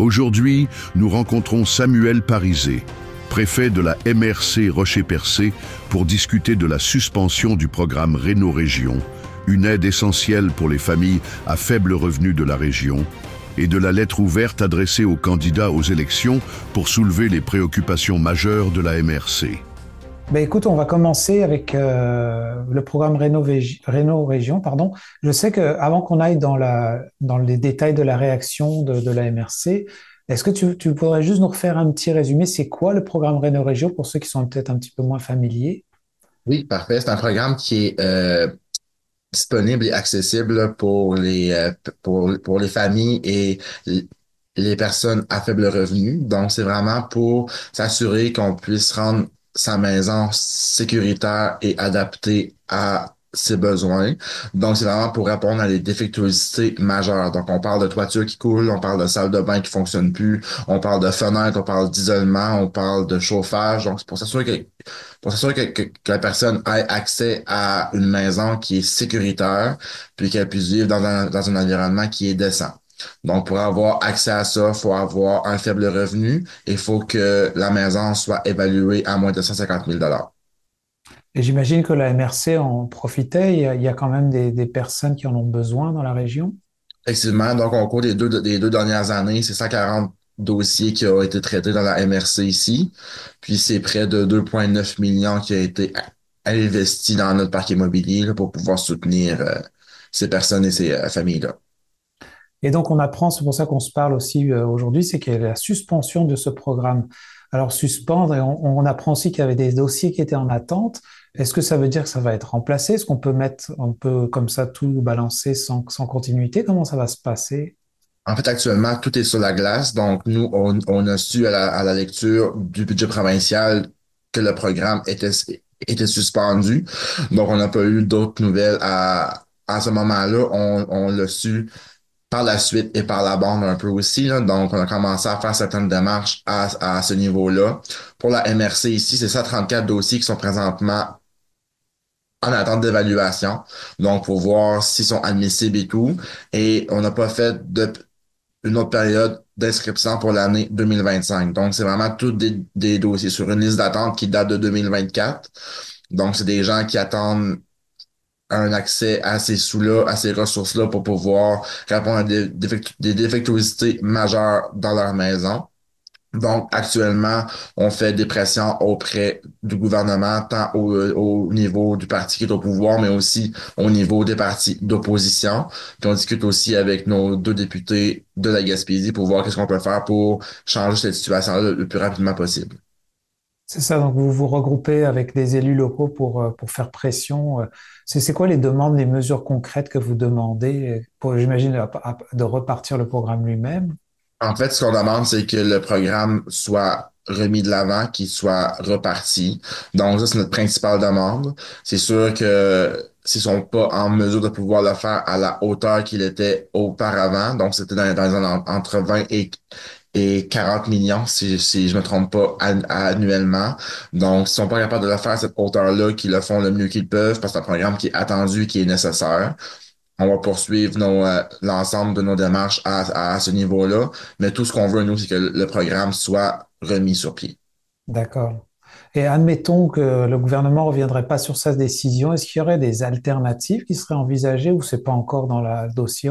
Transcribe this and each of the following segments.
Aujourd'hui, nous rencontrons Samuel Parizet, préfet de la MRC Rocher-Percé, pour discuter de la suspension du programme Réno-Région, une aide essentielle pour les familles à faible revenu de la région, et de la lettre ouverte adressée aux candidats aux élections pour soulever les préoccupations majeures de la MRC. Ben écoute, on va commencer avec le programme Réno-Région, pardon. Je sais qu'avant qu'on aille dans les détails de la réaction de la MRC, est-ce que tu pourrais juste nous refaire un petit résumé? C'est quoi le programme Réno-Région pour ceux qui sont peut-être un petit peu moins familiers? Oui, parfait. C'est un programme qui est disponible et accessible pour pour les familles et les personnes à faible revenu. Donc, c'est vraiment pour s'assurer qu'on puisse rendre sa maison sécuritaire et adaptée à ses besoins. Donc, c'est vraiment pour répondre à des défectuosités majeures. Donc, on parle de toiture qui coule, on parle de salle de bain qui fonctionne plus, on parle de fenêtres, on parle d'isolement, on parle de chauffage. Donc, c'est pour s'assurer que la personne ait accès à une maison qui est sécuritaire, puis qu'elle puisse vivre dans un environnement qui est décent. Donc, pour avoir accès à ça, il faut avoir un faible revenu et il faut que la maison soit évaluée à moins de 150 000 dollars. Et j'imagine que la MRC en profitait. Il y a quand même des personnes qui en ont besoin dans la région. Effectivement, donc au cours des deux dernières années, c'est 140 dossiers qui ont été traités dans la MRC ici. Puis c'est près de 2,9 millions qui a été investi dans notre parc immobilier là, pour pouvoir soutenir ces personnes et ces familles-là. Et donc, on apprend, c'est pour ça qu'on se parle aussi aujourd'hui, c'est qu'il y a la suspension de ce programme. Alors, suspendre, et on apprend aussi qu'il y avait des dossiers qui étaient en attente. Est-ce que ça veut dire que ça va être remplacé? Est-ce on peut comme ça tout balancer sans continuité? Comment ça va se passer? En fait, actuellement, tout est sur la glace. Donc, nous, on a su à la lecture du budget provincial que le programme était suspendu. Donc, on n'a pas eu d'autres nouvelles à ce moment-là. On l'a su par la suite et par la bande un peu aussi, là. Donc, on a commencé à faire certaines démarches à ce niveau-là. Pour la MRC ici, c'est ça, 34 dossiers qui sont présentement en attente d'évaluation. Donc, pour voir s'ils sont admissibles et tout. Et on n'a pas fait une autre période d'inscription pour l'année 2025. Donc, c'est vraiment tous des dossiers sur une liste d'attente qui date de 2024. Donc, c'est des gens qui attendent un accès à ces sous-là, à ces ressources-là pour pouvoir répondre à des défectuosités majeures dans leur maison. Donc, actuellement, on fait des pressions auprès du gouvernement, tant au niveau du parti qui est au pouvoir, mais aussi au niveau des partis d'opposition. Puis on discute aussi avec nos deux députés de la Gaspésie pour voir qu'est-ce qu'on peut faire pour changer cette situation-là le plus rapidement possible. C'est ça, donc vous vous regroupez avec des élus locaux pour faire pression. C'est quoi les demandes, les mesures concrètes que vous demandez pour, j'imagine, de repartir le programme lui-même? En fait, ce qu'on demande, c'est que le programme soit remis de l'avant, qu'il soit reparti. Donc, ça, c'est notre principale demande. C'est sûr que s'ils sont pas en mesure de pouvoir le faire à la hauteur qu'il était auparavant, donc c'était entre 20 et 40 millions, si je me trompe pas, annuellement. Donc, s'ils sont pas capables de le faire à cette hauteur-là, qu'ils le font le mieux qu'ils peuvent, parce que c'est un programme qui est attendu, qui est nécessaire. On va poursuivre l'ensemble de nos démarches à ce niveau-là. Mais tout ce qu'on veut, nous, c'est que le programme soit remis sur pied. D'accord. Et admettons que le gouvernement ne reviendrait pas sur sa décision, est-ce qu'il y aurait des alternatives qui seraient envisagées ou c'est pas encore dans le dossier,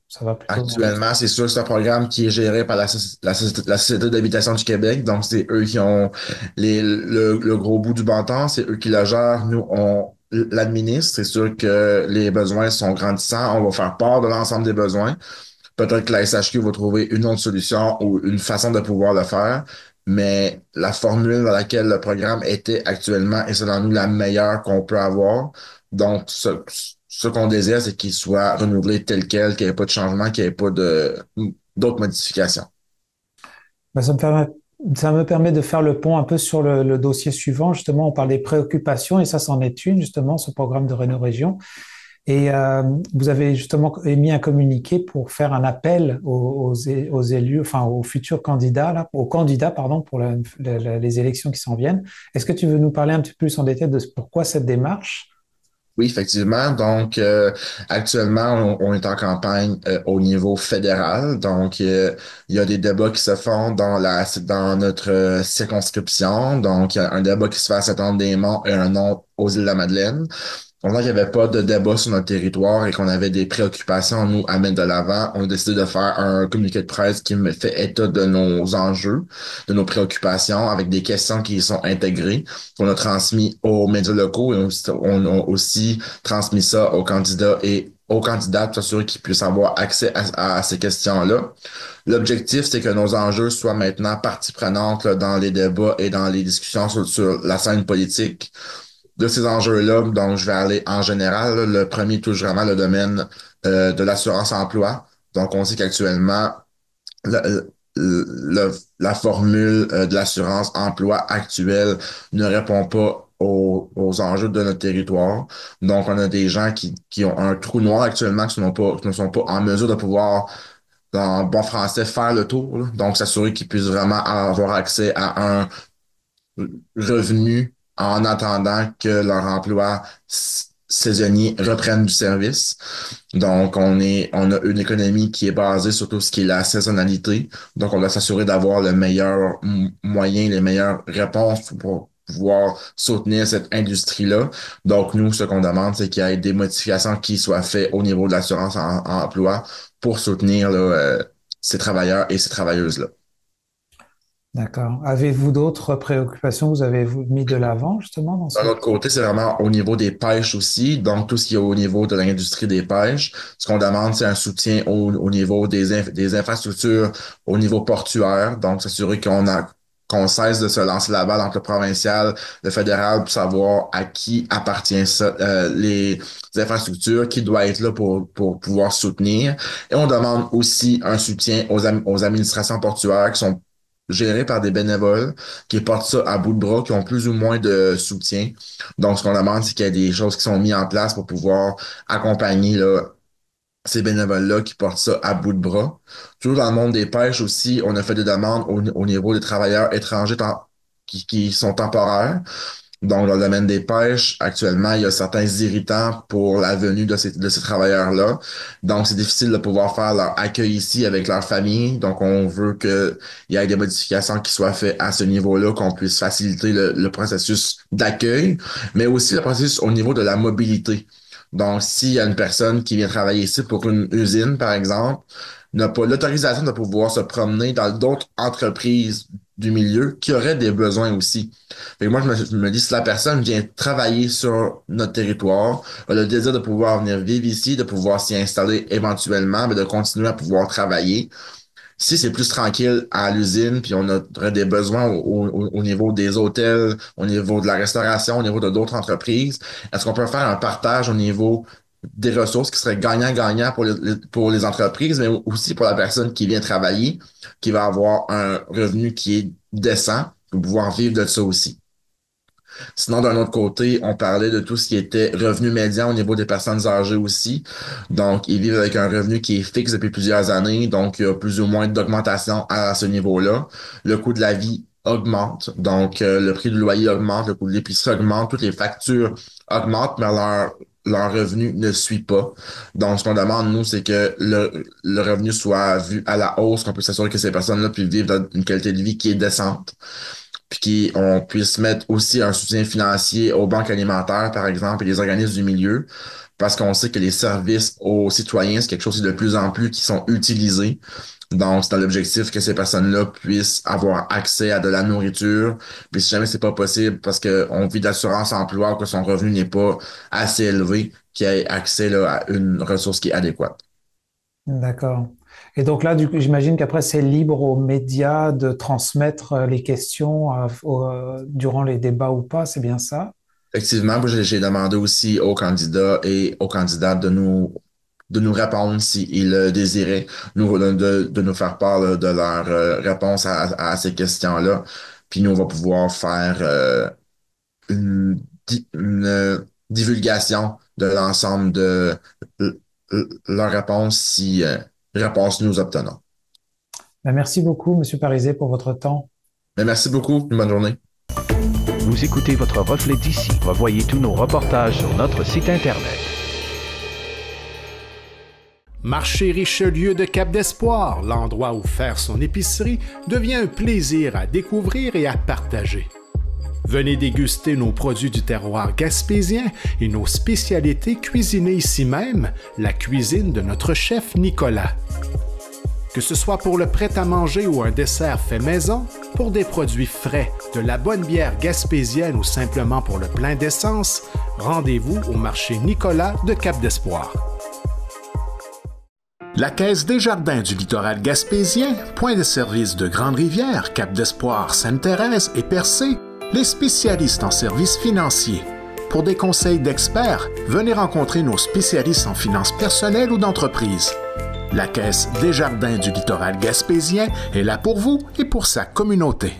ça va plutôt loin? Actuellement, c'est sûr que c'est un programme qui est géré par la Société d'habitation du Québec. Donc, c'est eux qui ont le gros bout du bâton. C'est eux qui le gèrent. Nous, on l'administre. C'est sûr que les besoins sont grandissants. On va faire part de l'ensemble des besoins. Peut-être que la SHQ va trouver une autre solution ou une façon de pouvoir le faire, mais la formule dans laquelle le programme était actuellement est selon nous la meilleure qu'on peut avoir. Donc, ce qu'on désire, c'est qu'il soit renouvelé tel quel, qu'il n'y ait pas de changement, qu'il n'y ait pas d'autres modifications. Ben, ça me permet de faire le pont un peu sur le dossier suivant. Justement, on parle des préoccupations et ça, c'en est une, justement, ce programme de Réno Région. Et vous avez justement émis un communiqué pour faire un appel aux élus, enfin aux futurs candidats, là, aux candidats, pardon, pour les élections qui s'en viennent. Est-ce que tu veux nous parler un petit peu plus en détail de pourquoi cette démarche? Oui, effectivement. Donc, actuellement, on est en campagne au niveau fédéral. Donc, il y a des débats qui se font dans notre circonscription. Donc, il y a un débat qui se fait à Saint-Anne-des-Monts et un autre aux Îles-de-la-Madeleine. Pendant qu'il n'y avait pas de débat sur notre territoire et qu'on avait des préoccupations, nous, à mettre de l'avant, on a décidé de faire un communiqué de presse qui me fait état de nos enjeux, de nos préoccupations, avec des questions qui y sont intégrées, qu'on a transmis aux médias locaux et on a aussi transmis ça aux candidats et aux candidats pour s'assurer qu'ils puissent avoir accès à ces questions-là. L'objectif, c'est que nos enjeux soient maintenant partie prenante là, dans les débats et dans les discussions sur la scène politique de ces enjeux-là, donc je vais aller en général. Là, le premier touche vraiment le domaine de l'assurance-emploi. Donc, on sait qu'actuellement, le- la formule de l'assurance-emploi actuelle ne répond pas aux enjeux de notre territoire. Donc, on a des gens qui ont un trou noir actuellement, qui ne sont pas en mesure de pouvoir, en bon français, faire le tour, là. Donc, s'assurer qu'ils puissent vraiment avoir accès à un revenu en attendant que leur emploi saisonnier reprenne du service. Donc, on a une économie qui est basée sur tout ce qui est la saisonnalité. Donc, on doit s'assurer d'avoir le meilleur moyen, les meilleures réponses pour pouvoir soutenir cette industrie-là. Donc, nous, ce qu'on demande, c'est qu'il y ait des modifications qui soient faites au niveau de l'assurance en emploi pour soutenir là, ces travailleurs et ces travailleuses-là. D'accord. Avez-vous d'autres préoccupations que vous avez mis de l'avant justement dans D'un ce... autre côté, c'est vraiment au niveau des pêches aussi. Donc, tout ce qui est au niveau de l'industrie des pêches. Ce qu'on demande, c'est un soutien au niveau des infrastructures, au niveau portuaire. Donc, s'assurer qu'on cesse de se lancer la balle entre le provincial, le fédéral, pour savoir à qui appartient ça, les infrastructures, qui doit être là pour pouvoir soutenir. Et on demande aussi un soutien aux administrations portuaires qui sont gérées par des bénévoles qui portent ça à bout de bras, qui ont plus ou moins de soutien. Donc, ce qu'on demande, c'est qu'il y ait des choses qui sont mises en place pour pouvoir accompagner là, ces bénévoles-là qui portent ça à bout de bras. Toujours dans le monde des pêches aussi, on a fait des demandes au niveau des travailleurs étrangers qui sont temporaires. Donc, dans le domaine des pêches, actuellement, il y a certains irritants pour la venue de ces travailleurs-là. Donc, c'est difficile de pouvoir faire leur accueil ici avec leur famille. Donc, on veut qu'il y ait des modifications qui soient faites à ce niveau-là, qu'on puisse faciliter le processus d'accueil, mais aussi le processus au niveau de la mobilité. Donc, s'il y a une personne qui vient travailler ici pour une usine, par exemple, n'a pas l'autorisation de pouvoir se promener dans d'autres entreprises du milieu qui auraient des besoins aussi. Fait que moi, je me dis, si la personne vient travailler sur notre territoire, a le désir de pouvoir venir vivre ici, de pouvoir s'y installer éventuellement, mais de continuer à pouvoir travailler. Si c'est plus tranquille à l'usine, puis on aurait des besoins au niveau des hôtels, au niveau de la restauration, au niveau de d'autres entreprises, est-ce qu'on peut faire un partage au niveau des ressources qui serait gagnant-gagnant pour les entreprises, mais aussi pour la personne qui vient travailler, qui va avoir un revenu qui est décent pour pouvoir vivre de ça aussi. Sinon, d'un autre côté, on parlait de tout ce qui était revenu médian au niveau des personnes âgées aussi. Donc, ils vivent avec un revenu qui est fixe depuis plusieurs années. Donc, il y a plus ou moins d'augmentation à ce niveau-là. Le coût de la vie augmente. Donc, le prix du loyer augmente, le coût de l'épicerie augmente, toutes les factures augmentent, mais leur revenu ne suit pas. Donc, ce qu'on demande, nous, c'est que le revenu soit vu à la hausse, qu'on puisse s'assurer que ces personnes-là puissent vivre dans une qualité de vie qui est décente puis qu'on puisse mettre aussi un soutien financier aux banques alimentaires, par exemple, et les organismes du milieu, parce qu'on sait que les services aux citoyens, c'est quelque chose de plus en plus qui sont utilisés. Donc, c'est dans l'objectif que ces personnes-là puissent avoir accès à de la nourriture. Puis si jamais c'est pas possible parce qu'on vit d'assurance-emploi ou que son revenu n'est pas assez élevé, qu'il ait accès là, à une ressource qui est adéquate. D'accord. Et donc là, du coup, j'imagine qu'après, c'est libre aux médias de transmettre les questions durant les débats ou pas, c'est bien ça? Effectivement, moi, j'ai demandé aussi aux candidats et aux candidates de nous répondre s'ils le désiraient, de nous faire part là, de leur réponse à ces questions-là. Puis nous, on va pouvoir faire une divulgation de l'ensemble de leurs réponses si réponse nous obtenons. Ben, merci beaucoup, Monsieur Parisé, pour votre temps. Mais merci beaucoup, une bonne journée. Vous écoutez votre reflet d'ici. Revoyez tous nos reportages sur notre site Internet. Marché Richelieu de Cap-d'Espoir, l'endroit où faire son épicerie devient un plaisir à découvrir et à partager. Venez déguster nos produits du terroir gaspésien et nos spécialités cuisinées ici même, la cuisine de notre chef Nicolas. Que ce soit pour le prêt-à-manger ou un dessert fait maison, pour des produits frais, de la bonne bière gaspésienne ou simplement pour le plein d'essence, rendez-vous au marché Nicolas de Cap-d'Espoir. La Caisse des Jardins du littoral gaspésien, point de service de Grande-Rivière, Cap-d'Espoir, Sainte-Thérèse et Percé, les spécialistes en services financiers. Pour des conseils d'experts, venez rencontrer nos spécialistes en finances personnelles ou d'entreprise. La Caisse des Jardins du littoral gaspésien est là pour vous et pour sa communauté.